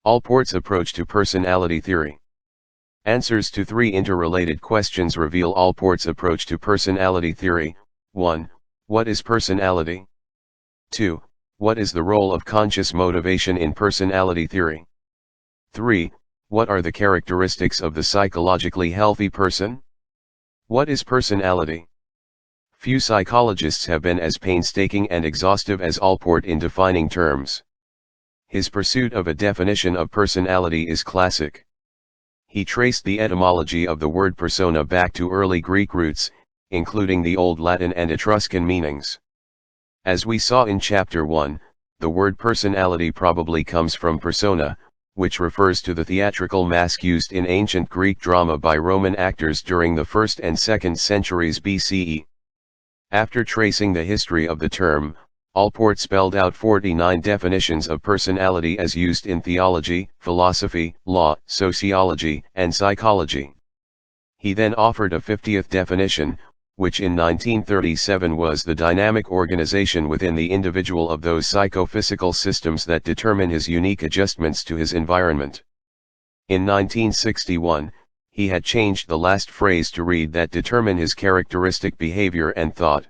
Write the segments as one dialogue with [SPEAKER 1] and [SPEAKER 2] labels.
[SPEAKER 1] Allport's approach to personality theory. Answers to 3 interrelated questions reveal Allport's approach to personality theory. 1. What is personality? 2. What is the role of conscious motivation in personality theory? 3. What are the characteristics of the psychologically healthy person? What is personality? Few psychologists have been as painstaking and exhaustive as Allport in defining terms. His pursuit of a definition of personality is classic. He traced the etymology of the word persona back to early Greek roots, including the Old Latin and Etruscan meanings. As we saw in Chapter 1, the word personality probably comes from persona, which refers to the theatrical mask used in ancient Greek drama by Roman actors during the 1st and 2nd centuries BCE. After tracing the history of the term, Allport spelled out 49 definitions of personality as used in theology, philosophy, law, sociology, and psychology. He then offered a 50th definition, which in 1937 was the dynamic organization within the individual of those psychophysical systems that determine his unique adjustments to his environment. In 1961, he had changed the last phrase to read that determine his characteristic behavior and thought.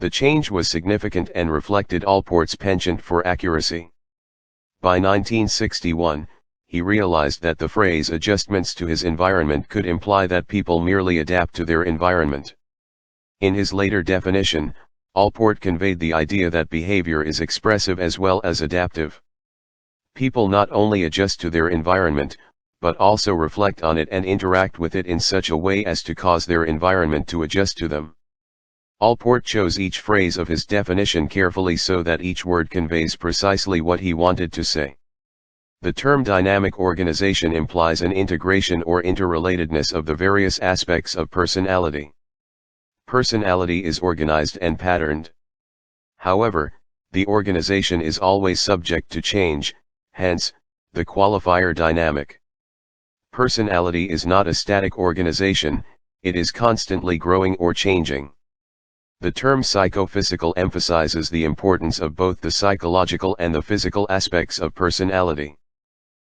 [SPEAKER 1] The change was significant and reflected Allport's penchant for accuracy. By 1961, he realized that the phrase adjustments to his environment could imply that people merely adapt to their environment. In his later definition, Allport conveyed the idea that behavior is expressive as well as adaptive. People not only adjust to their environment, but also reflect on it and interact with it in such a way as to cause their environment to adjust to them. Allport chose each phrase of his definition carefully so that each word conveys precisely what he wanted to say. The term dynamic organization implies an integration or interrelatedness of the various aspects of personality. Personality is organized and patterned. However, the organization is always subject to change, hence, the qualifier dynamic. Personality is not a static organization, it is constantly growing or changing. The term psychophysical emphasizes the importance of both the psychological and the physical aspects of personality.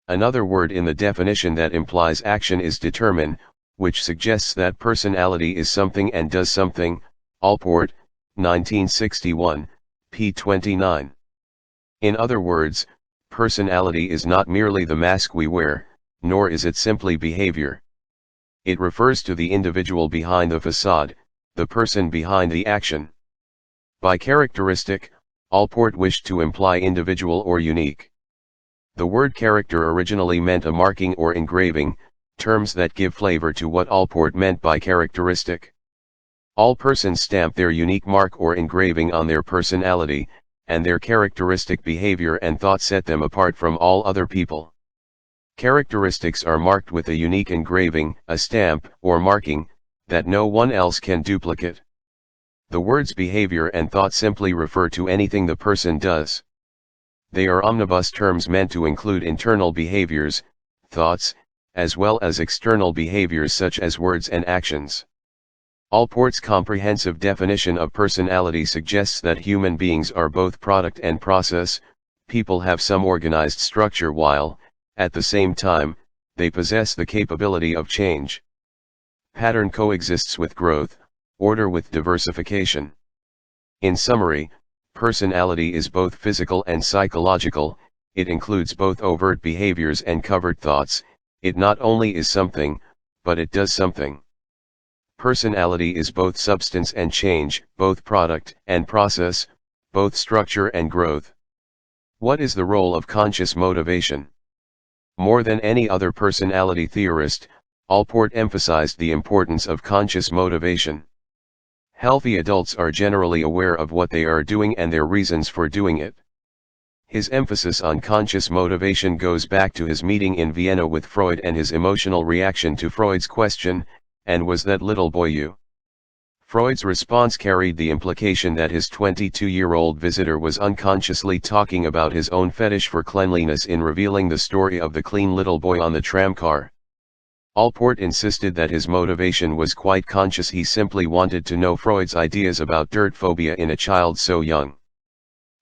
[SPEAKER 1] Another word in the definition that implies action is determine, which suggests that personality is something and does something. Allport, 1961, p. 29. In other words, personality is not merely the mask we wear, nor is it simply behavior. It refers to the individual behind the facade, the person behind the action. By characteristic, Allport wished to imply individual or unique. The word character originally meant a marking or engraving, terms that give flavor to what Allport meant by characteristic. All persons stamp their unique mark or engraving on their personality, and their characteristic behavior and thought set them apart from all other people. Characteristics are marked with a unique engraving, a stamp, or marking, that no one else can duplicate. The words behavior and thought simply refer to anything the person does. They are omnibus terms meant to include internal behaviors, thoughts, as well as external behaviors such as words and actions. Allport's comprehensive definition of personality suggests that human beings are both product and process. People have some organized structure while, at the same time, they possess the capability of change. Pattern coexists with growth, order with diversification. In summary, personality is both physical and psychological, it includes both overt behaviors and covert thoughts, it not only is something, but it does something. Personality is both substance and change, both product and process, both structure and growth. What is the role of conscious motivation? More than any other personality theorist, Allport emphasized the importance of conscious motivation. Healthy adults are generally aware of what they are doing and their reasons for doing it. His emphasis on conscious motivation goes back to his meeting in Vienna with Freud and his emotional reaction to Freud's question, "And was that little boy you?" Freud's response carried the implication that his 22-year-old visitor was unconsciously talking about his own fetish for cleanliness in revealing the story of the clean little boy on the tramcar. Allport insisted that his motivation was quite conscious. He simply wanted to know Freud's ideas about dirt phobia in a child so young.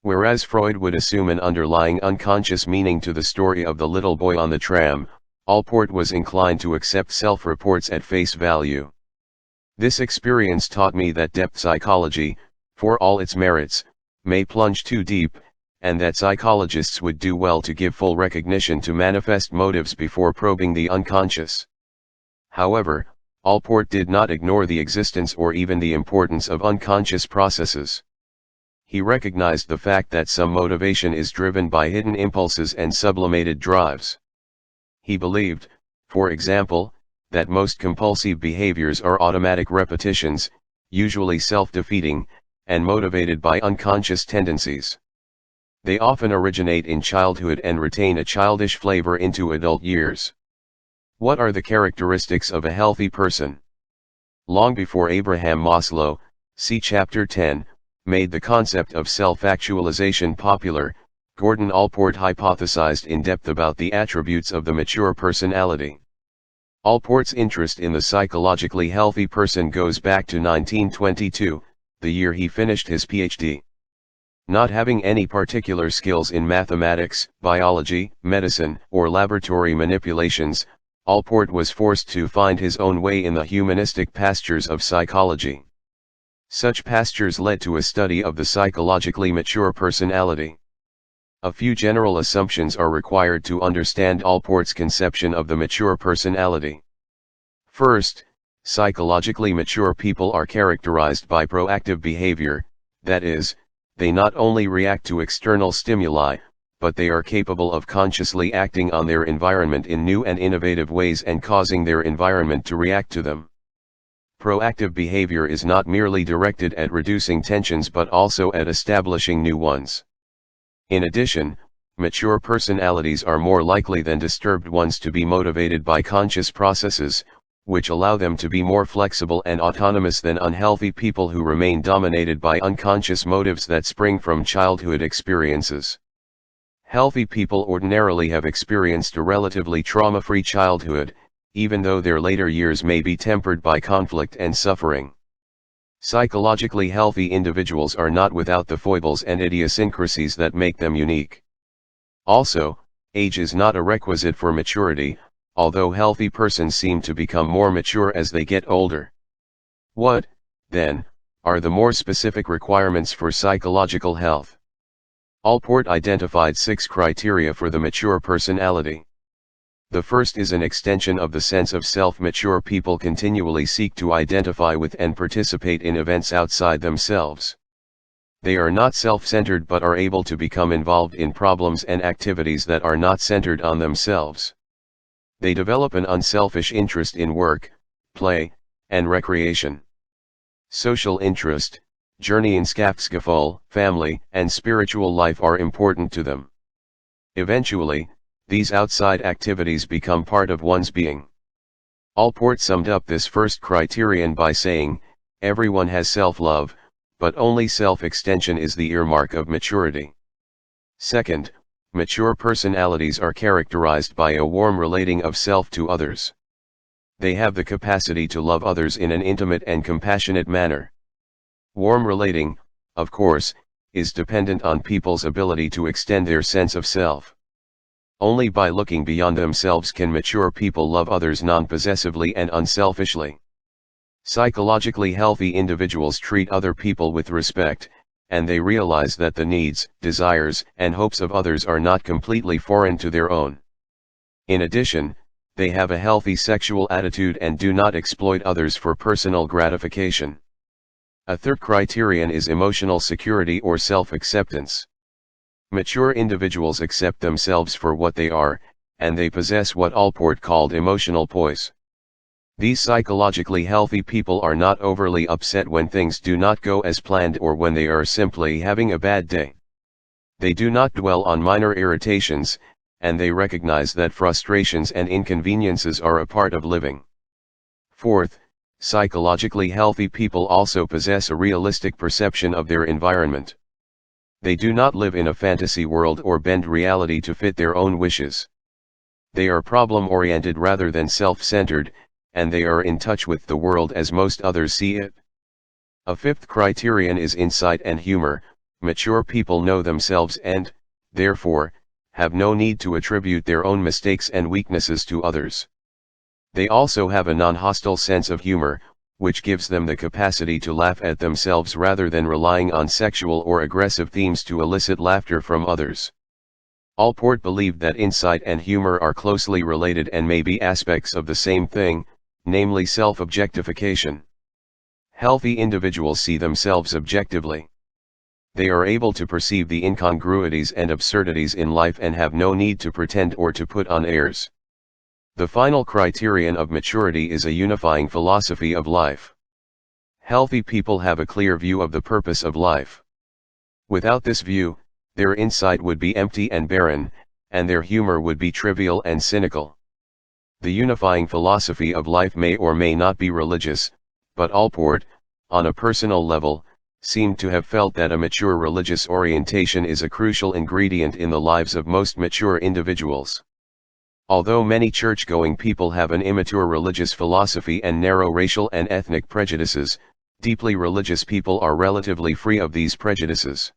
[SPEAKER 1] Whereas Freud would assume an underlying unconscious meaning to the story of the little boy on the tram, Allport was inclined to accept self-reports at face value. This experience taught me that depth psychology, for all its merits, may plunge too deep, and that psychologists would do well to give full recognition to manifest motives before probing the unconscious. However, Allport did not ignore the existence or even the importance of unconscious processes. He recognized the fact that some motivation is driven by hidden impulses and sublimated drives. He believed, for example, that most compulsive behaviors are automatic repetitions, usually self-defeating, and motivated by unconscious tendencies. They often originate in childhood and retain a childish flavor into adult years. What are the characteristics of a healthy person? Long before Abraham Maslow, see Chapter 10, made the concept of self-actualization popular, Gordon Allport hypothesized in depth about the attributes of the mature personality. Allport's interest in the psychologically healthy person goes back to 1922, the year he finished his PhD. Not having any particular skills in mathematics, biology, medicine, or laboratory manipulations, Allport was forced to find his own way in the humanistic pastures of psychology. Such pastures led to a study of the psychologically mature personality. A few general assumptions are required to understand Allport's conception of the mature personality. First, psychologically mature people are characterized by proactive behavior, that is, they not only react to external stimuli, but they are capable of consciously acting on their environment in new and innovative ways and causing their environment to react to them. Proactive behavior is not merely directed at reducing tensions but also at establishing new ones. In addition, mature personalities are more likely than disturbed ones to be motivated by conscious processes, which allow them to be more flexible and autonomous than unhealthy people who remain dominated by unconscious motives that spring from childhood experiences. Healthy people ordinarily have experienced a relatively trauma-free childhood, even though their later years may be tempered by conflict and suffering. Psychologically healthy individuals are not without the foibles and idiosyncrasies that make them unique. Also, age is not a requisite for maturity, although healthy persons seem to become more mature as they get older. What, then, are the more specific requirements for psychological health? Allport identified 6 criteria for the mature personality. The first is an extension of the sense of self. Mature people continually seek to identify with and participate in events outside themselves. They are not self-centered but are able to become involved in problems and activities that are not centered on themselves. They develop an unselfish interest in work, play, and recreation. Social interest, journey in skapskafol, family, and spiritual life are important to them. Eventually, these outside activities become part of one's being. Allport summed up this first criterion by saying, everyone has self-love, but only self-extension is the earmark of maturity. Second, mature personalities are characterized by a warm relating of self to others. They have the capacity to love others in an intimate and compassionate manner. Warm relating, of course, is dependent on people's ability to extend their sense of self. Only by looking beyond themselves can mature people love others non-possessively and unselfishly. Psychologically healthy individuals treat other people with respect, and they realize that the needs, desires, and hopes of others are not completely foreign to their own. In addition, they have a healthy sexual attitude and do not exploit others for personal gratification. A third criterion is emotional security or self-acceptance. Mature individuals accept themselves for what they are, and they possess what Allport called emotional poise. These psychologically healthy people are not overly upset when things do not go as planned or when they are simply having a bad day. They do not dwell on minor irritations, and they recognize that frustrations and inconveniences are a part of living. Fourth, psychologically healthy people also possess a realistic perception of their environment. They do not live in a fantasy world or bend reality to fit their own wishes. They are problem-oriented rather than self-centered, and they are in touch with the world as most others see it. A fifth criterion is insight and humor. Mature people know themselves and, therefore, have no need to attribute their own mistakes and weaknesses to others. They also have a non-hostile sense of humor, which gives them the capacity to laugh at themselves rather than relying on sexual or aggressive themes to elicit laughter from others. Allport believed that insight and humor are closely related and may be aspects of the same thing, namely self-objectification. Healthy individuals see themselves objectively. They are able to perceive the incongruities and absurdities in life and have no need to pretend or to put on airs. The final criterion of maturity is a unifying philosophy of life. Healthy people have a clear view of the purpose of life. Without this view, their insight would be empty and barren, and their humor would be trivial and cynical. The unifying philosophy of life may or may not be religious, but Allport, on a personal level, seemed to have felt that a mature religious orientation is a crucial ingredient in the lives of most mature individuals. Although many church-going people have an immature religious philosophy and narrow racial and ethnic prejudices, deeply religious people are relatively free of these prejudices.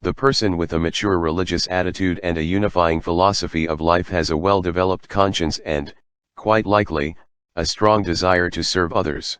[SPEAKER 1] The person with a mature religious attitude and a unifying philosophy of life has a well-developed conscience and, quite likely, a strong desire to serve others.